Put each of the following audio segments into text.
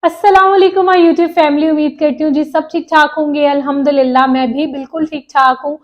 अस्सलाम वालेकुम my YouTube family. उम्मीद करती हूँ जी सब ठीक ठाक होंगे। अल्हम्दुलिल्लाह मैं भी बिल्कुल ठीक ठाक हूँ।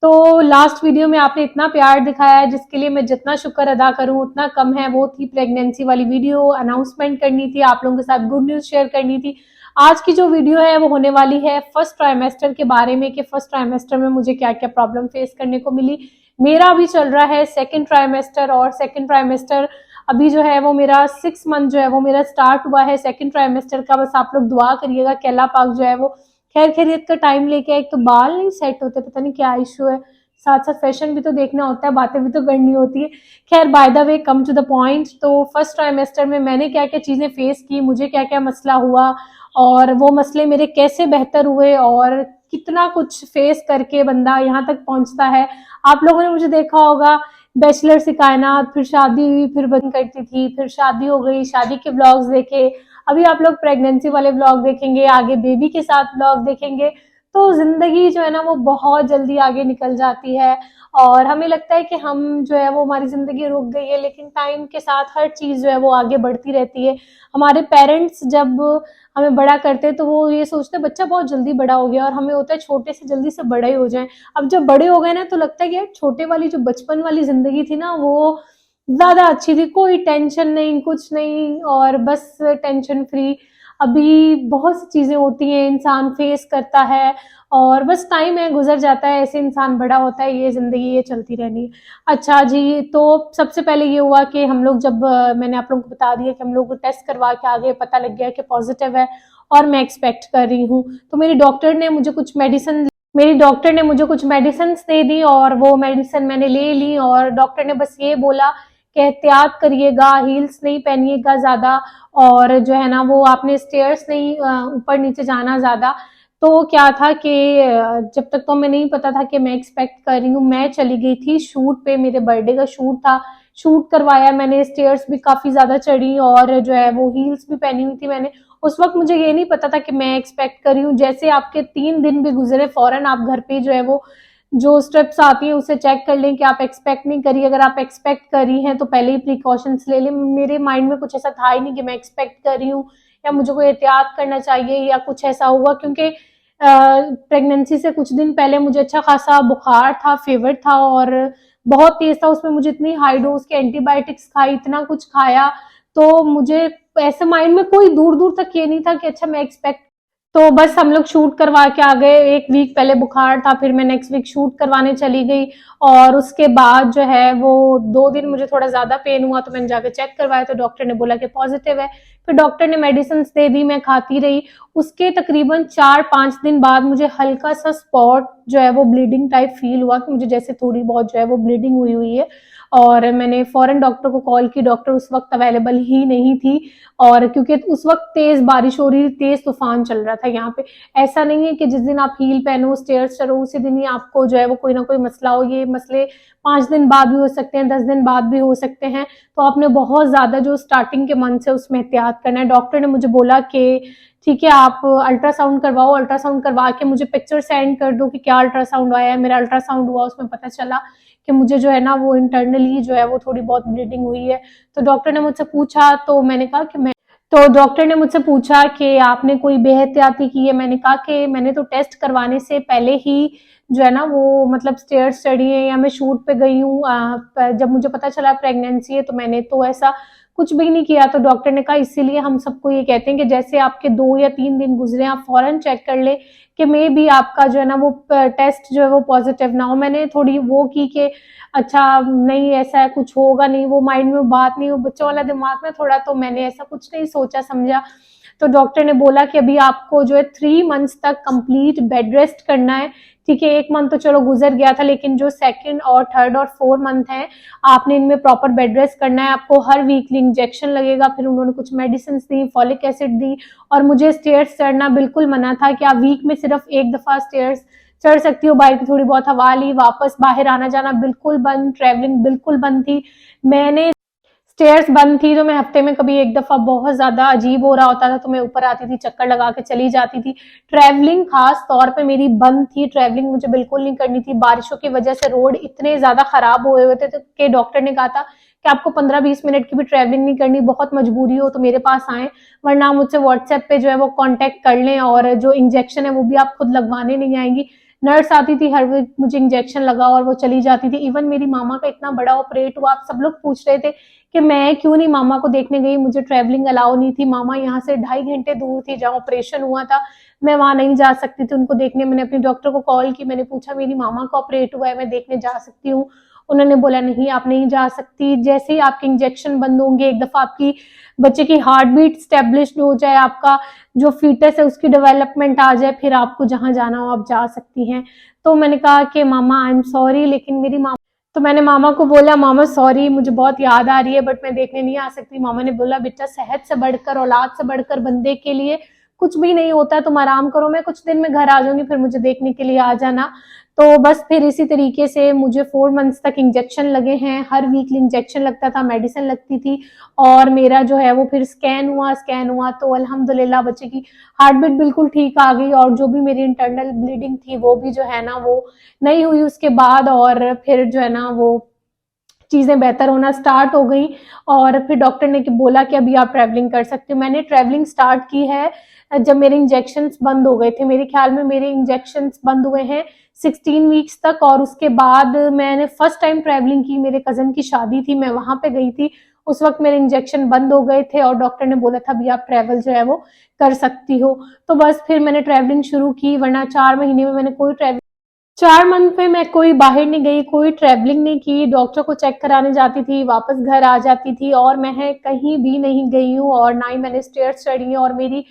तो लास्ट वीडियो में आपने इतना प्यार दिखाया है जिसके लिए मैं जितना शुक्र अदा करूँ उतना कम है। वो थी प्रेगनेंसी वाली वीडियो, अनाउंसमेंट करनी थी, आप लोगों के साथ गुड न्यूज शेयर करनी थी। आज की जो वीडियो है वो होने वाली है फर्स्ट ट्राइमेस्टर के बारे में कि फर्स्ट ट्राइमेस्टर में मुझे क्या क्या प्रॉब्लम फेस करने को मिली। मेरा अभी चल रहा है सेकेंड ट्राइमेस्टर और सेकेंड ट्राइमेस्टर अभी जो है वो मेरा 6 मंथ जो है वो मेरा स्टार्ट हुआ है सेकंड ट्राइमेस्टर का। बस आप लोग दुआ करिएगा कि अल्लाह पाक जो है वो खैर खैरियत का टाइम लेके। एक तो बाल नहीं सेट होते, पता नहीं क्या इशू है, साथ साथ फैशन भी तो देखना होता है, बातें भी तो करनी होती है। खैर by the way come to the point. तो फर्स्ट ट्राइमेस्टर में मैंने क्या क्या चीजें फेस की, मुझे क्या क्या मसला हुआ और वो मसले मेरे कैसे बेहतर हुए और कितना कुछ फेस करके बंदा यहाँ तक पहुंचता है। आप लोगों ने मुझे देखा होगा बैचलर से कायनात, फिर शादी हुई, फिर बंद करती थी, फिर शादी हो गई, शादी के व्लॉग्स देखे, अभी आप लोग प्रेगनेंसी वाले व्लॉग देखेंगे, आगे बेबी के साथ व्लॉग देखेंगे। तो जिंदगी जो है ना वो बहुत जल्दी आगे निकल जाती है और हमें लगता है कि हम जो है वो हमारी जिंदगी रुक गई है, लेकिन टाइम के साथ हर चीज जो है वो आगे बढ़ती रहती है। हमारे पेरेंट्स जब हमें बड़ा करते हैं तो वो ये सोचते हैं बच्चा बहुत जल्दी बड़ा हो गया, और हमें होता है छोटे से जल्दी से बड़ा ही हो जाए। अब जब बड़े हो गए ना तो लगता है कि यार छोटे वाली जो बचपन वाली जिंदगी थी ना वो ज्यादा अच्छी थी, कोई टेंशन नहीं, कुछ नहीं, और बस टेंशन फ्री। अभी बहुत सी चीजें होती हैं, इंसान फेस करता है और बस टाइम है, गुजर जाता है, ऐसे इंसान बड़ा होता है, ये जिंदगी ये चलती रहनी है। अच्छा जी, तो सबसे पहले ये हुआ कि हम लोग जब मैंने आप लोगों को बता दिया कि हम लोग टेस्ट करवा के आगे पता लग गया कि पॉजिटिव है और मैं एक्सपेक्ट कर रही हूँ। तो मेरी डॉक्टर ने मुझे कुछ मेडिसिन दे दी और वो मेडिसिन मैंने ले ली, और डॉक्टर ने बस ये बोला कि एहतियात करिएगा, हील्स नहीं पहनिएगा ज्यादा, और जो है ना वो आपने स्टेयर्स नहीं ऊपर नीचे जाना ज्यादा। तो क्या था कि जब तक तो हमें नहीं पता था कि मैं एक्सपेक्ट कर रही हूँ। मैं चली गई थी शूट पे, मेरे बर्थडे का शूट था, शूट करवाया मैंने, स्टेयर्स भी काफी ज्यादा चढ़ी और जो है वो हील्स भी पहनी हुई थी मैंने। उस वक्त मुझे ये नहीं पता था कि मैं एक्सपेक्ट कर रही हूँ। जैसे आपके 3 दिन भी गुजरे फौरन आप घर पे जो है वो जो स्टेप्स आती हैं उसे चेक कर लें कि आप एक्सपेक्ट नहीं करिए। अगर आप एक्सपेक्ट कर रही हैं तो पहले ही प्रिकॉशंस ले लें। मेरे माइंड में कुछ ऐसा था ही नहीं कि मैं एक्सपेक्ट कर रही हूँ या मुझे कोई एहतियात करना चाहिए या कुछ ऐसा हुआ, क्योंकि प्रेगनेंसी से कुछ दिन पहले मुझे अच्छा खासा बुखार था, फीवर था और बहुत तेज था। उसमें मुझे इतनी हाई डोज के एंटीबायोटिक्स खाई, इतना कुछ खाया, तो मुझे ऐसे माइंड में कोई दूर दूर तक ये नहीं था कि अच्छा मैं एक्सपेक्ट। तो बस हम लोग शूट करवा के आ गए। 1 वीक पहले बुखार था, फिर मैं नेक्स्ट वीक शूट करवाने चली गई और उसके बाद जो है वो 2 दिन मुझे थोड़ा ज्यादा पेन हुआ तो मैंने जाकर चेक करवाया तो डॉक्टर ने बोला कि पॉजिटिव है। फिर डॉक्टर ने मेडिसिन दे दी, मैं खाती रही। उसके तकरीबन 4-5 दिन बाद मुझे हल्का सा स्पॉट जो है वो ब्लीडिंग टाइप फील हुआ कि मुझे जैसे थोड़ी बहुत जो है वो ब्लीडिंग हुई हुई है, और मैंने फौरन डॉक्टर को कॉल की। डॉक्टर उस वक्त अवेलेबल ही नहीं थी, और क्योंकि उस वक्त तेज बारिश हो रही थी, तेज तूफान चल रहा था यहाँ पे। ऐसा नहीं है कि जिस दिन आप हील पहनो, स्टेयर्स चढ़ो, उसी दिन ही आपको जो है वो कोई ना कोई मसला हो। ये मसले 5 दिन बाद भी हो सकते हैं, 10 दिन बाद भी हो सकते हैं। तो आपने बहुत ज्यादा जो स्टार्टिंग के मंथ से उसमें एहतियात करना है। डॉक्टर ने मुझे बोला कि ठीक है आप अल्ट्रासाउंड करवाओ, अल्ट्रासाउंड करवा के मुझे पिक्चर सेंड कर दो कि क्या अल्ट्रासाउंड आया है। मेरा अल्ट्रासाउंड हुआ, उसमें पता चला कि मुझे जो है ना वो इंटरनली जो है वो थोड़ी बहुत ब्लीडिंग हुई है। तो डॉक्टर ने मुझसे पूछा, तो मैंने कहा कि डॉक्टर ने मुझसे पूछा कि आपने कोई बेहतियाती की है। मैंने कहा कि मैंने तो टेस्ट करवाने से पहले ही जो है ना वो मतलब स्टेयर्स चढ़ी है या मैं शूट पे गई हूँ। जब मुझे पता चला प्रेगनेंसी है तो मैंने तो ऐसा कुछ भी नहीं किया। तो डॉक्टर ने कहा इसीलिए हम सबको ये कहते हैं कि जैसे आपके 2 या 3 दिन गुजरे आप फौरन चेक कर ले कि मे भी आपका जो है ना वो टेस्ट जो है वो पॉजिटिव ना हो। मैंने थोड़ी वो की कि अच्छा नहीं ऐसा है, कुछ होगा नहीं, वो माइंड में बात नहीं, वो बच्चों वाला दिमाग में थोड़ा, तो मैंने ऐसा कुछ नहीं सोचा समझा। तो डॉक्टर ने बोला कि अभी आपको जो है 3 मंथ्स तक कंप्लीट बेड रेस्ट करना है। ठीक है, 1 मंथ तो चलो गुजर गया था, लेकिन जो सेकंड और थर्ड और 4 मंथ है आपने इनमें प्रॉपर बेड रेस्ट करना है। आपको हर वीकली इंजेक्शन लगेगा। फिर उन्होंने कुछ मेडिसिन दी, फॉलिक एसिड दी, और मुझे स्टेयर्स चढ़ना बिल्कुल मना था कि आप वीक में सिर्फ 1 दफा स्टेयर्स चढ़ सकती हो। बाइक की थोड़ी बहुत हवा ली, वापस बाहर आना जाना बिल्कुल बंद, ट्रैवलिंग बिल्कुल बंद थी। मैंने स्टेयर्स बंद थी तो मैं हफ्ते में कभी 1 दफा, बहुत ज्यादा अजीब हो रहा होता था तो मैं ऊपर आती थी, चक्कर लगा के चली जाती थी। ट्रैवलिंग खास तौर पे मेरी बंद थी, ट्रैवलिंग मुझे बिल्कुल नहीं करनी थी। बारिशों की वजह से रोड इतने ज्यादा खराब हुए हुए थे कि डॉक्टर ने कहा था कि आपको 15-20 मिनट की भी ट्रैवलिंग नहीं करनी, बहुत मजबूरी हो तो मेरे पास आएं, वरना मुझसे व्हाट्सएप पे जो है वो कांटेक्ट कर लें। और जो इंजेक्शन है वो भी आप खुद लगवाने नहीं आएंगी, नर्स आती थी हर वीक, मुझे इंजेक्शन लगा और वो चली जाती थी। इवन मेरी मामा का इतना बड़ा ऑपरेट हुआ, आप सब लोग पूछ रहे थे कि मैं क्यों नहीं मामा को देखने गई, मुझे ट्रैवलिंग अलाउ नहीं थी। मामा यहाँ से 2.5 घंटे दूर थी जहाँ ऑपरेशन हुआ था, मैं वहां नहीं जा सकती थी उनको देखने। मैंने अपने डॉक्टर को कॉल की, मैंने पूछा मेरी मामा का ऑपरेट हुआ है, मैं देखने जा सकती हूँ? उन्होंने बोला नहीं आप नहीं जा सकती, जैसे ही आपके इंजेक्शन बंद होंगे, एक दफा आपकी बच्चे की हार्ट बीट स्टेब्लिश्ड हो जाए, आपका जो फीटस है उसकी डेवलपमेंट आ जाए, फिर आपको जहां जाना हो आप जा सकती हैं। तो मैंने कहा कि मामा आई एम सॉरी, लेकिन मेरी मामा, तो मैंने मामा को बोला मामा सॉरी मुझे बहुत याद आ रही है बट मैं देखने नहीं आ सकती। मामा ने बोला बेटा सेहत से बढ़कर, औलाद से बढ़कर बंदे के लिए कुछ भी नहीं होता है, तुम आराम करो, मैं कुछ दिन में घर आ जाऊंगी, फिर मुझे देखने के लिए आ जाना। तो बस फिर इसी तरीके से मुझे 4 मंथ्स तक इंजेक्शन लगे हैं, हर वीकली इंजेक्शन लगता था, मेडिसिन लगती थी। और मेरा जो है वो फिर स्कैन हुआ तो अल्हम्दुलिल्लाह बच्चे की हार्ट बीट बिल्कुल ठीक आ गई, और जो भी मेरी इंटरनल ब्लीडिंग थी वो भी जो है ना वो नहीं हुई उसके बाद। और फिर जो है ना वो चीजें बेहतर होना स्टार्ट हो गई। और फिर डॉक्टर ने बोला कि अभी आप ट्रैवलिंग कर सकते हो। मैंने ट्रैवलिंग स्टार्ट की है जब मेरे इंजेक्शन्स बंद हो गए थे, मेरे ख्याल में मेरे इंजेक्शन्स बंद हुए हैं 16 वीक्स तक। और उसके बाद मैंने फर्स्ट टाइम ट्रैवलिंग की, मेरे कजन की शादी थी, मैं वहां पे गई थी, उस वक्त मेरे इंजेक्शन बंद हो गए थे और डॉक्टर ने बोला था अभी आप ट्रैवल जो है वो कर सकती हो। तो बस फिर मैंने ट्रैवलिंग शुरू की, वरना 4 महीने में मैंने कोई ट्रैवल 4 मंथ में मैं कोई बाहर नहीं गई, कोई ट्रैवलिंग नहीं की, डॉक्टर को चेक कराने जाती थी, वापस घर आ जाती थी, और मैं कहीं भी नहीं गई हूँ और ना ही मैंने स्टेयर्स चढ़ी हैं। और मेरी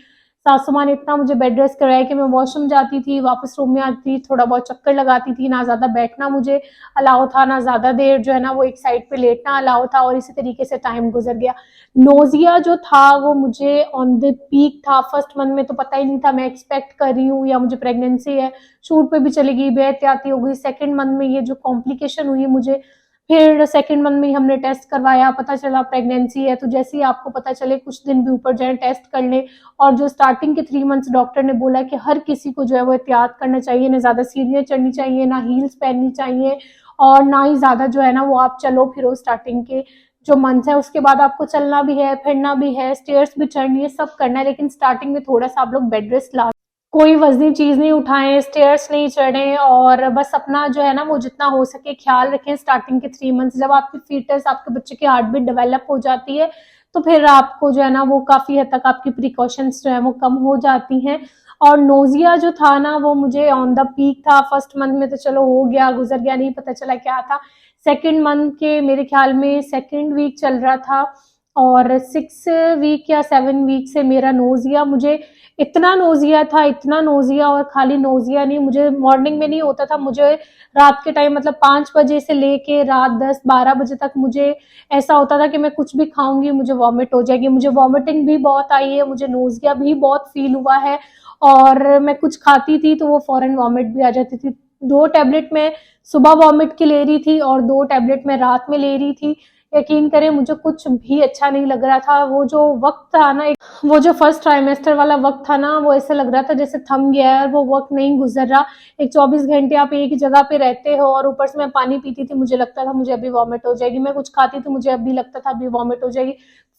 सासू माँ ने इतना मुझे बेड रेस्ट कराया कि मैं वॉशरूम जाती थी, वापस रूम में आती थी, थोड़ा बहुत चक्कर लगाती थी, ना ज्यादा बैठना मुझे अलाउ था, ना ज्यादा देर जो है ना वो एक साइड पे लेटना अलाउ था, और इसी तरीके से टाइम गुजर गया। नोजिया जो था वो मुझे ऑन द पीक था फर्स्ट मंथ में, तो पता ही नहीं था मैं एक्सपेक्ट कर रही हूँ या मुझे प्रेगनेंसी है, शूट पे भी चली गई, बेहतियाती हो गई। सेकंड मंथ में ये जो कॉम्प्लिकेशन हुई मुझे, फिर सेकंड मंथ में हमने टेस्ट करवाया, पता चला प्रेगनेंसी है। तो जैसे ही आपको पता चले कुछ दिन भी ऊपर जाए टेस्ट कर ले। और जो स्टार्टिंग के 3 मंथ्स डॉक्टर ने बोला कि हर किसी को जो है वो एहतियात करना चाहिए, ना ज्यादा सीढ़ियां चढ़नी चाहिए, ना हील्स पहननी चाहिए, और ना ही ज्यादा जो है ना वो आप चलो फिरो स्टार्टिंग के जो मंथ्स है। उसके बाद आपको चलना भी है, फिरना भी है, स्टेयर्स भी चढ़नी है, सब करना है, लेकिन स्टार्टिंग में थोड़ा सा आप लोग बेड रेस्ट ला, कोई वजनी चीज नहीं उठाएं, स्टेयर्स नहीं चढ़ें, और बस अपना जो है ना वो जितना हो सके ख्याल रखें स्टार्टिंग के 3 मंथ्स। जब आपकी फीटस, आपके बच्चे की हार्ट बीट डेवलप हो जाती है तो फिर आपको जो है ना वो काफी हद तक आपकी प्रिकॉशंस जो है वो कम हो जाती हैं। और नोजिया जो था ना वो मुझे ऑन द पीक था फर्स्ट मंथ में, तो चलो हो गया, गुजर गया, नहीं पता चला क्या था। सेकेंड मंथ के मेरे ख्याल में सेकेंड वीक चल रहा था, और 6 वीक या 7 वीक से मेरा नोजिया, मुझे इतना नोजिया था, इतना नोजिया, और खाली नोजिया नहीं, मुझे मॉर्निंग में नहीं होता था, मुझे रात के टाइम मतलब 5 बजे से लेके रात 10-12 बजे तक मुझे ऐसा होता था कि मैं कुछ भी खाऊंगी मुझे वॉमिट हो जाएगी। मुझे वॉमिटिंग भी बहुत आई है, मुझे नोजिया भी बहुत फील हुआ है, और मैं कुछ खाती थी तो वो फौरन वॉमिट भी आ जाती थी। 2 टैबलेट मैं सुबह वॉमिट की ले रही थी और 2 टैबलेट मैं रात में ले रही थी। यकीन करें मुझे कुछ भी अच्छा नहीं लग रहा था। वो जो वक्त था ना, वो जो फर्स्ट ट्राइमेस्टर वाला वक्त था ना, वो ऐसे लग रहा था जैसे थम गया है, वो वक्त नहीं गुजर रहा। एक 24 घंटे आप एक ही जगह पे रहते हो, और ऊपर से मैं पानी पीती थी, मुझे लगता था मुझे अभी वॉमिट हो जाएगी, मैं कुछ खाती थी मुझे अभी लगता था अभी वॉमिट हो जाएगी।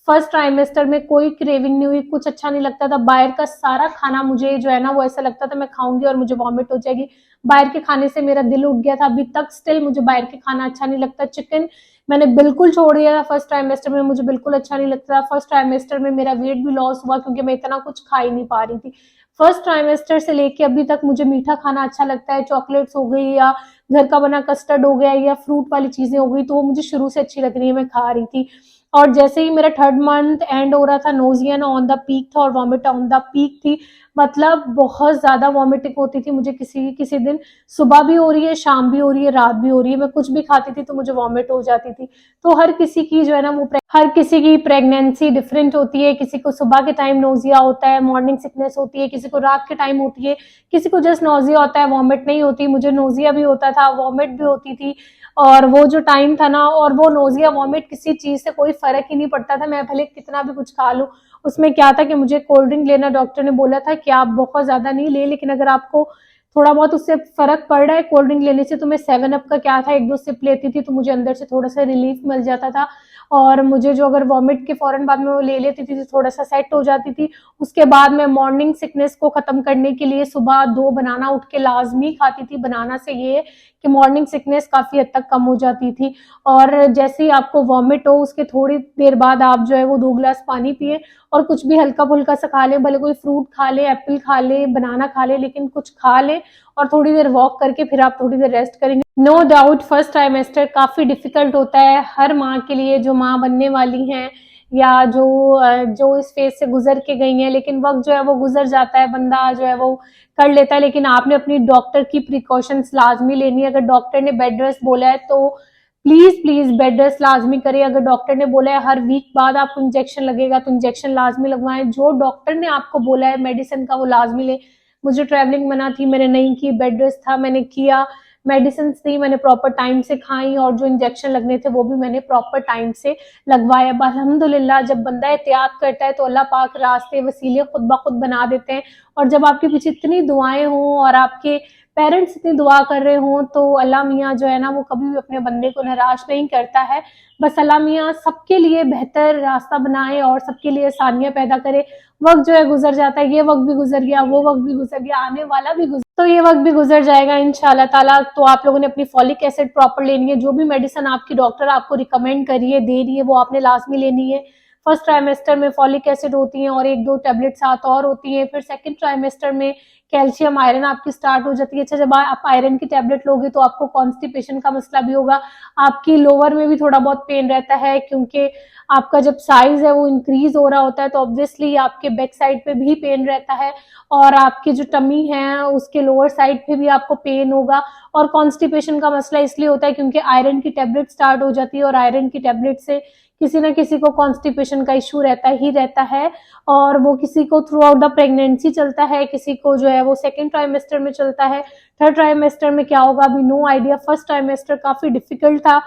फर्स्ट ट्राइमेस्टर में कोई क्रेविंग नहीं हुई, कुछ अच्छा नहीं लगता था। बाहर का सारा खाना मुझे जो है ना वो ऐसा लगता था मैं खाऊंगी और मुझे वॉमिट हो जाएगी। बाहर के खाने से मेरा दिल उठ गया था, अभी तक स्टिल मुझे बाहर के खाना अच्छा नहीं लगता। चिकन मैंने बिल्कुल छोड़ दिया था फर्स्ट ट्राइमेस्टर में, मुझे बिल्कुल अच्छा नहीं लगता था। फर्स्ट ट्राइमेस्टर में मेरा वेट भी लॉस हुआ क्योंकि मैं इतना कुछ खा ही नहीं पा रही थी। फर्स्ट ट्राइमेस्टर से लेके अभी तक मुझे मीठा खाना अच्छा लगता है, चॉकलेट्स हो गई या घर का बना कस्टर्ड हो गया या फ्रूट वाली चीजें हो गई, तो वो मुझे शुरू से अच्छी लग रही है, मैं खा रही थी। और जैसे ही मेरा 3rd मंथ एंड हो रहा था, नोजिया ऑन द पीक था और वॉमिट ऑन द पीक थी, मतलब बहुत ज्यादा वॉमिटिंग होती थी मुझे। किसी किसी दिन सुबह भी हो रही है, शाम भी हो रही है, रात भी हो रही है, मैं कुछ भी खाती थी तो मुझे वॉमिट हो जाती थी। तो हर किसी की जो है ना वो हर किसी की प्रेगनेंसी डिफरेंट होती है, किसी को सुबह के टाइम नोजिया होता है, मॉर्निंग सिकनेस होती है, किसी को रात के टाइम होती है, किसी को जस्ट नोजिया होता है, वॉमिट नहीं होती। मुझे नोजिया भी होता था, वॉमिट भी होती थी, और वो जो टाइम था ना, और वो नोजिया वॉमिट किसी चीज से कोई फर्क ही नहीं पड़ता था, मैं भले कितना भी कुछ खा लूं। उसमें क्या था कि मुझे कोल्ड ड्रिंक लेना, डॉक्टर ने बोला था कि आप बहुत ज्यादा नहीं ले, लेकिन अगर आपको थोड़ा बहुत उससे फर्क पड़ रहा है कोल्ड ड्रिंक लेने से। तो मैं 7 अप का क्या था, 1-2 सिप लेती थी तो मुझे अंदर से थोड़ा सा रिलीफ मिल जाता था, और मुझे जो अगर वॉमिट के फौरन बाद में वो ले लेती थी तो थोड़ा सा सेट हो जाती थी। उसके बाद मैं मॉर्निंग सिकनेस को खत्म करने के लिए सुबह 2 बनाना उठ के लाजमी खाती थी। बनाना से ये कि मॉर्निंग सिकनेस काफी हद तक कम हो जाती थी। और जैसे ही आपको वॉमिट हो उसके थोड़ी देर बाद आप जो है वो 2 गिलास पानी पिए और कुछ भी हल्का फुल्का सा खा ले, भले कोई फ्रूट खा ले, एप्पल खा ले, बनाना खा ले, लेकिन कुछ खा ले और थोड़ी देर वॉक करके फिर आप थोड़ी देर रेस्ट करेंगे। नो डाउट फर्स्ट ट्राइमेस्टर काफी डिफिकल्ट होता है हर माँ के लिए, जो माँ बनने वाली हैं या जो इस फेज से गुजर के गई हैं, लेकिन वक्त जो है वो गुजर जाता है, बंदा जो है वो कर लेता है। लेकिन आपने अपनी डॉक्टर की प्रिकॉशंस लाजमी लेनी है। अगर डॉक्टर ने बेड रेस्ट बोला है तो प्लीज प्लीज बेड रेस्ट लाजमी करें। अगर डॉक्टर ने बोला है हर वीक बाद आपको इंजेक्शन लगेगा तो इंजेक्शन लाजमी लगवाएं। जो डॉक्टर ने आपको बोला है मेडिसिन का वो लाजमी ले। मुझे ट्रैवलिंग मना थी, मैंने नहीं की, बेड रेस्ट था, मैंने किया, मेडिसिन थी, मैंने प्रॉपर टाइम से खाई, और जो इंजेक्शन लगने थे वो भी मैंने प्रॉपर टाइम से लगवाया। अल्हम्दुलिल्लाह जब बंदा एहतियात करता है तो अल्लाह पाक रास्ते वसीले खुद ब खुद बना देते हैं। और जब आपके पीछे इतनी दुआएं हों और आपके पेरेंट्स इतनी दुआ कर रहे हों तो अल्लाह मियाँ जो है ना वो कभी भी अपने बंदे को निराश नहीं करता है। बस अल्लाह मियाँ सबके लिए बेहतर रास्ता बनाए और सबके लिए आसानियां पैदा करे। वक्त जो है गुजर जाता है, ये वक्त भी गुजर गया, वो वक्त भी गुजर गया, आने वाला भी गुजर, तो ये वक्त भी गुजर जाएगा इंशाल्लाह ताला। तो आप लोगों ने अपनी फॉलिक एसिड प्रॉपर लेनी है। जो भी मेडिसिन आपकी डॉक्टर आपको रिकमेंड करी है, दे रही है, वो आपने लाजमी लेनी है। फर्स्ट ट्राइमेस्टर में फॉलिक एसिड होती है और 1-2 टैबलेट साथ और होती है। फिर सेकंड ट्राइमेस्टर में कैल्शियम आयरन आपकी स्टार्ट हो जाती है। अच्छा, जब आप आयरन की टैबलेट लोगे तो आपको कॉन्स्टिपेशन का मसला भी होगा, आपकी लोअर में भी थोड़ा बहुत पेन रहता है, क्योंकि आपका जब साइज है वो इंक्रीज हो रहा होता है तो ऑब्वियसली आपके बैक साइड पे भी पेन रहता है, और आपकी जो टमी है उसके लोअर साइड पे भी आपको पेन होगा। और कॉन्स्टिपेशन का मसला इसलिए होता है क्योंकि आयरन की टैबलेट स्टार्ट हो जाती है, और आयरन की टैबलेट से किसी ना किसी को कॉन्स्टिपेशन का इशू रहता ही रहता है, और वो किसी को थ्रू आउट द प्रेगनेंसी चलता है, किसी को जो है वो सेकेंड ट्राइमेस्टर में चलता है। थर्ड ट्राइमेस्टर में क्या होगा अभी नो आइडिया। फर्स्ट ट्राइमेस्टर काफी डिफिकल्ट था,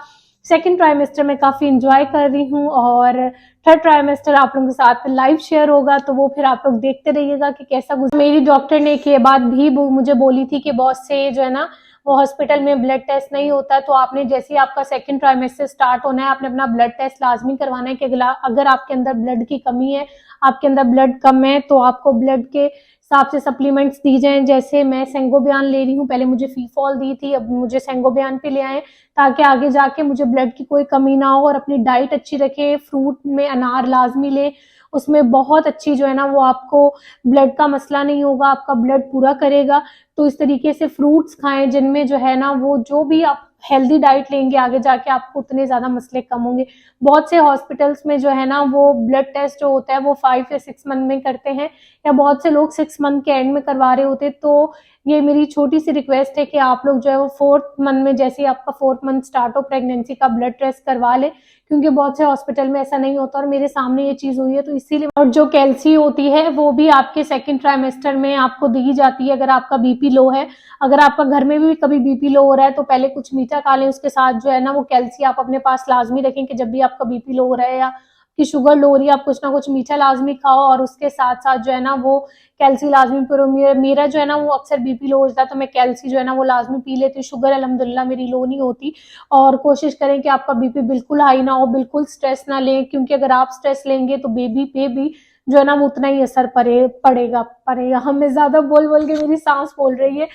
सेकेंड ट्राइमेस्टर में काफी इंजॉय कर रही हूँ, और थर्ड ट्राइमेस्टर आप लोगों के साथ लाइव शेयर होगा तो वो फिर आप लोग देखते रहिएगा कि कैसा गुजरा। मेरी डॉक्टर ने एक ये बात भी मुझे बोली थी कि बहुत से जो है ना वो हॉस्पिटल में ब्लड टेस्ट नहीं होता है, तो आपने जैसे ही आपका सेकंड ट्राइमेस्टर स्टार्ट होना है आपने अपना ब्लड टेस्ट लाजमी करवाना है कि अगर आपके अंदर ब्लड की कमी है, आपके अंदर ब्लड कम है, तो आपको ब्लड के हिसाब से सप्लीमेंट्स दी जाएं। जैसे मैं सेंगोबियान ले रही हूँ, पहले मुझे फीफॉल दी थी, अब मुझे सेंगोबियान पे ले आए ताकि आगे जाके मुझे ब्लड की कोई कमी ना हो। और अपनी डाइट अच्छी रखें, फ्रूट में अनार लाजमी ले, उसमें बहुत अच्छी जो है ना वो आपको ब्लड का मसला नहीं होगा, आपका ब्लड पूरा करेगा। तो इस तरीके से फ्रूट्स खाएं जिनमें जो है ना वो जो भी आप हेल्दी डाइट लेंगे आगे जाके आपको उतने ज्यादा मसले कम होंगे। बहुत से हॉस्पिटल्स में जो है ना वो ब्लड टेस्ट जो होता है वो 5 या 6 मंथ में करते हैं, या बहुत से लोग 6 मंथ के एंड में करवा रहे होते। तो ये मेरी छोटी सी रिक्वेस्ट है कि आप लोग जो है वो 4th मंथ में, जैसे ही आपका 4th मंथ स्टार्ट हो प्रेगनेंसी का, ब्लड टेस्ट करवा ले, क्योंकि बहुत से हॉस्पिटल में ऐसा नहीं होता और मेरे सामने ये चीज हुई है तो इसीलिए। और जो कैल्सी होती है वो भी आपके सेकंड ट्राइमेस्टर में आपको दी जाती है अगर आपका बीपी लो है। अगर आपका घर में भी कभी बीपी लो हो रहा है तो पहले कुछ मीठा खा लें, उसके साथ जो है ना वो कैल्सी आप अपने पास लाजमी रखें कि जब भी आपका बीपी लो हो रहा है या कि शुगर लो हो रही है आप कुछ ना कुछ मीठा लाजमी खाओ, और उसके साथ साथ जो है ना वो कैल्सी लाजमी पियो। मेरा जो है ना वो अक्सर बीपी लो हो जाता है तो मैं कैल्सी जो है ना वो लाजमी पी लेती हूँ। शुगर अल्हम्दुलिल्लाह मेरी लो नहीं होती। और कोशिश करें कि आपका बीपी बिल्कुल हाई ना हो, बिल्कुल स्ट्रेस ना लें, क्योंकि अगर आप स्ट्रेस लेंगे तो बेबी पे भी जो है ना वो उतना ही असर पड़ेगा। हमें ज्यादा बोल बोल के मेरी सांस फूल रही है।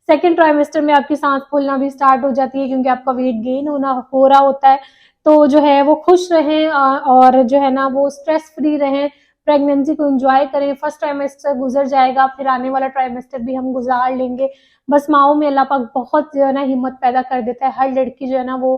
सेकेंड ट्राइमेस्टर में आपकी सांस फूलना भी स्टार्ट हो जाती है क्योंकि आपका वेट गेन हो रहा होता है। तो जो है वो खुश रहें और जो है ना वो स्ट्रेस फ्री रहें, प्रेगनेंसी को एंजॉय करें। फर्स्ट ट्राइमेस्टर गुजर जाएगा, फिर आने वाला ट्राइमेस्टर भी हम गुजार लेंगे। बस माओ में अल्लाह पाक बहुत जो है ना हिम्मत पैदा कर देता है, हर लड़की जो है ना वो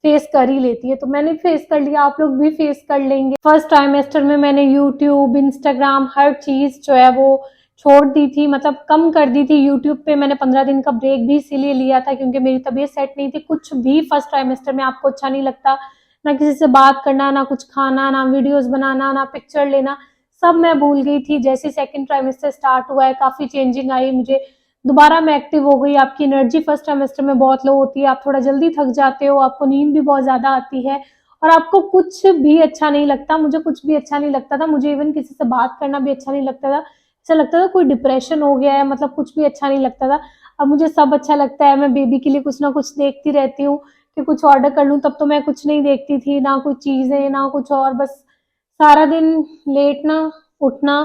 फेस कर ही लेती है। तो मैंने फेस कर लिया, आप लोग भी फेस कर लेंगे। फर्स्ट ट्राइमेस्टर में मैंने यूट्यूब, इंस्टाग्राम, हर चीज जो है वो छोड़ दी थी, मतलब कम कर दी थी। यूट्यूब पे मैंने 15 दिन का ब्रेक भी इसीलिए लिया था क्योंकि मेरी तबीयत सेट नहीं थी। कुछ भी फर्स्ट ट्राइमेस्टर में आपको अच्छा नहीं लगता, ना किसी से बात करना, ना कुछ खाना, ना वीडियोस बनाना, ना पिक्चर लेना, सब मैं भूल गई थी। जैसे सेकंड ट्राइमेस्टर स्टार्ट हुआ है काफी चेंजिंग आई मुझे, दोबारा मैं एक्टिव हो गई। आपकी एनर्जी फर्स्ट ट्राइमेस्टर में बहुत लो होती है, आप थोड़ा जल्दी थक जाते हो, आपको नींद भी बहुत ज्यादा आती है और आपको कुछ भी अच्छा नहीं लगता। मुझे कुछ भी अच्छा नहीं लगता था, मुझे इवन किसी से बात करना भी अच्छा नहीं लगता था, ऐसा लगता था कोई डिप्रेशन हो गया है, मतलब कुछ भी अच्छा नहीं लगता था। अब मुझे सब अच्छा लगता है, मैं बेबी के लिए कुछ ना कुछ देखती रहती हूँ कि कुछ ऑर्डर कर लूँ, तब तो मैं कुछ नहीं देखती थी, ना कुछ चीज़ें ना कुछ और, बस सारा दिन लेटना उठना,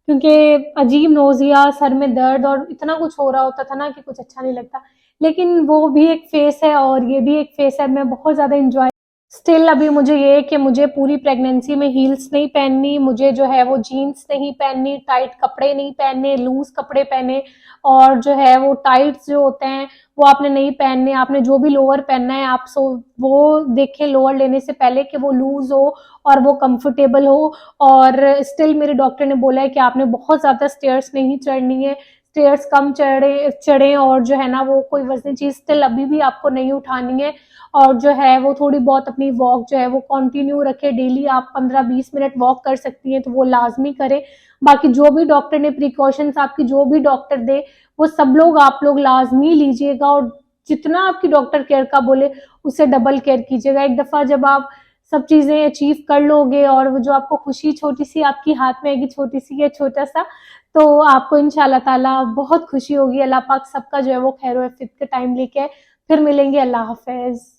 क्योंकि अजीब नोजिया, सर में दर्द और इतना कुछ हो रहा होता था ना कि कुछ अच्छा नहीं लगता। लेकिन वो भी एक फेस है और ये भी एक फेस है, मैं बहुत ज़्यादा इंजॉय स्टिल अभी मुझे ये है कि मुझे पूरी प्रेगनेंसी में हील्स नहीं पहननी, मुझे जो है वो जीन्स नहीं पहननी, टाइट कपड़े नहीं पहनने, लूज कपड़े पहने, और जो है वो टाइट्स जो होते हैं वो आपने नहीं पहनने। आपने जो भी लोअर पहनना है आप वो देखें लोअर लेने से पहले कि वो लूज हो और वो कंफर्टेबल हो। और स्टिल मेरे डॉक्टर ने बोला है कि आपने बहुत ज्यादा स्टेयर्स नहीं चढ़नी है, स्टेयर्स कम चढ़े और जो है ना वो कोई वजनी चीज स्टिल अभी भी आपको नहीं उठानी है। और जो है वो थोड़ी बहुत अपनी वॉक जो है वो कंटिन्यू रखे, डेली आप 15-20 मिनट वॉक कर सकती हैं तो वो लाजमी करें। बाकी जो भी डॉक्टर ने प्रिकॉशंस आपकी जो भी डॉक्टर दे वो सब लोग आप लोग लाजमी लीजिएगा, और जितना आपकी डॉक्टर केयर का बोले उससे डबल केयर कीजिएगा। एक दफा जब आप सब चीजें अचीव कर लोगे और वो जो आपको खुशी छोटी सी आपकी हाथ में आएगी, छोटी सी या छोटा सा, तो आपको इंशाल्लाह ताला बहुत खुशी होगी। अल्लाह पाक सबका जो है वो खैर आफियत का टाइम लेके आए। फिर मिलेंगे, अल्लाह हाफिज।